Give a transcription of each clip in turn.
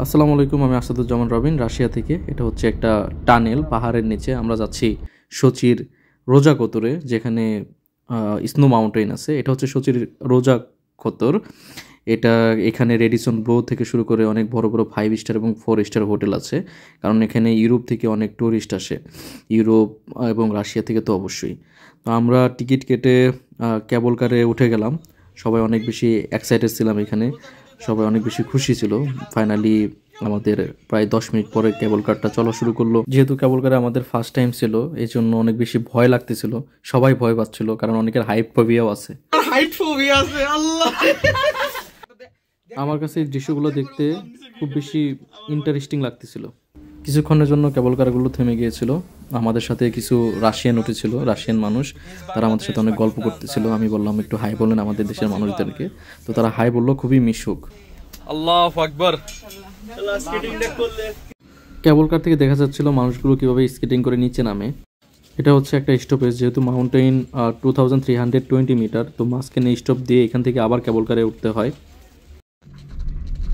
আসসালামু আলাইকুম, আমি আসাদুজ্জামান রবিন রাশিয়া থেকে। এটা হচ্ছে একটা টানেল পাহাড়ের নিচে। আমরা যাচ্ছি সোচির রোজা কোতরে, যেখানে স্নো মাউন্টেন আছে। এটা হচ্ছে সোচির রোজা কোতর। এটা এখানে রেডিসন ব্রো থেকে শুরু করে অনেক বড় বড় 5 স্টার এবং 4 স্টার হোটেল আছে, কারণ এখানে ইউরোপ থেকে অনেক টুরিস্ট আসে, ইউরোপ এবং রাশিয়া থেকে তো অবশ্যই। তো আমরা টিকিট কেটে ক্যাবল কারে উঠে গেলাম। সবাই অনেক বেশি এক্সাইটেড ছিলাম এখানে, সবাই অনেক বেশি খুশি ছিল। ফাইনালি আমাদের প্রায় 10 মিনিট পরে কেবল কারটা চলা শুরু করলো। যেহেতু কেবল কারে আমাদের ফার্স্ট টাইম ছিল, এই জন্য অনেক বেশি ভয় লাগতেছিল, সবাই ভয় পাচ্ছিল, কারণ অনেকের হাইট ফোবিয়াও আছে। আমার কাছে এই দৃশ্যগুলো দেখতে খুব বেশি ইন্টারেস্টিং লাগতেছিল। কিছুক্ষণের জন্য কেবল কারগুলো থেমে গিয়েছিল। আমাদের সাথে কিছু রাশিয়ান উঠেছিল, রাশিয়ান মানুষ, তারা আমাদের সাথে অনেক গল্প করতেছিল। আমি বললাম একটু হাই বলেন আমাদের দেশের মানুষদেরকে, তো তারা হাই বললো, খুবই মিশুক। আল্লাহু আকবার। কেবল কার থেকে দেখা যাচ্ছিল মানুষগুলো কিভাবে স্কেটিং করে নিচে নামে। এটা হচ্ছে একটা স্টপেজ, যেহেতু মাউন্টেন 2320 মিটার, তো মাঝখানে স্টপ দিয়ে এখান থেকে আবার কেবল কারে উঠতে হয়।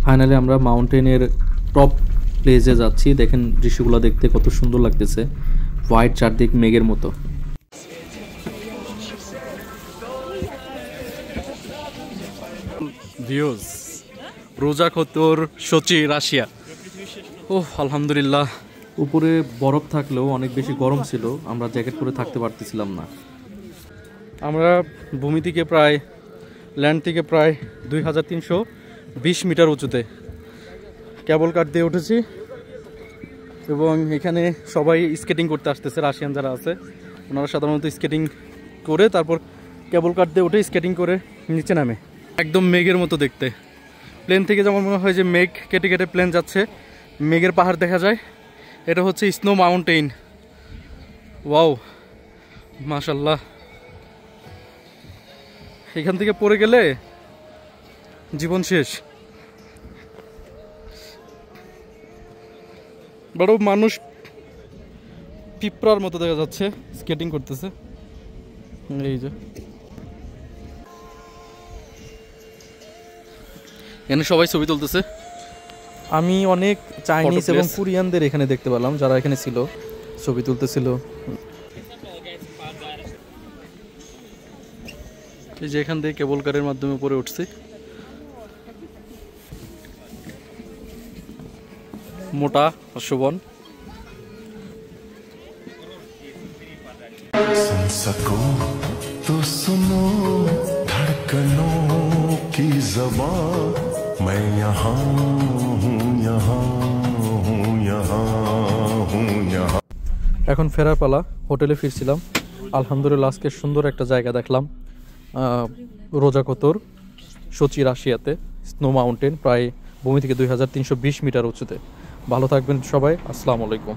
ফাইনালি আমরা মাউন্টেনের টপ প্লেসে যাচ্ছি। দেখেন দৃশ্যগুলো দেখতে কত সুন্দর লাগতেছে, হোয়াইট চারদিক মেঘের মতো। ভিউজ রোজা কোতর সোচি রাশিয়া। ওহ আলহামদুলিল্লাহ। উপরে বরফ থাকলেও অনেক বেশি গরম ছিল, আমরা জ্যাকেট পরে থাকতে পারতেছিলাম না। আমরা ভূমি থেকে প্রায় ল্যান্ড থেকে প্রায় 2320 মিটার উঁচুতে কেবল কার দিয়ে উঠেছি, এবং এখানে সবাই স্কেটিং করতে আসতেছে। রাশিয়ান যারা আছে ওনারা সাধারণত স্কেটিং করে তারপর কেবল কার দিয়ে উঠে স্কেটিং করে নিচে নামে। একদম মেঘের মতো দেখতে, প্লেন থেকে যেমন মনে হয় যে মেঘ কেটে কেটে প্লেন যাচ্ছে, মেঘের পাহাড় দেখা যায়। এটা হচ্ছে স্নো মাউন্টেন। ওয়াও মাশাল্লাহ। এখান থেকে পড়ে গেলে জীবন শেষ। বড় মানুষ পিঁপড়ার মতো দেখা যাচ্ছে, স্কেটিং করতেছে। এই যে এখানে সবাই ছবি তুলতেছে। আমি অনেক চাইনিজ এবং কোরিয়ানদের এখানে দেখতে পেলাম, যারা এখানে ছিল, ছবি তুলতেছিল। এই যে এখান থেকে কেবল কারের মাধ্যমে উপরে উঠছি। মোটা অশ্ববন। सको तो सुनो धड़कनों की ज़बान, मैं यहाँ हूँ, यहाँ हूँ, यहाँ हूँ, यहाँ। এখন ফেরার পালা। হোটেলে ফিরছিলাম। আলহামদুলিল্লাহ আজকে সুন্দর একটা জায়গা দেখলাম, রোজা কোতর সোচি রাশিয়াতে, স্নো মাউন্টেন, প্রায় ভূমি থেকে 2320 মিটার উঁচুতে। ভালো থাকবেন সবাই, আসসালামু আলাইকুম।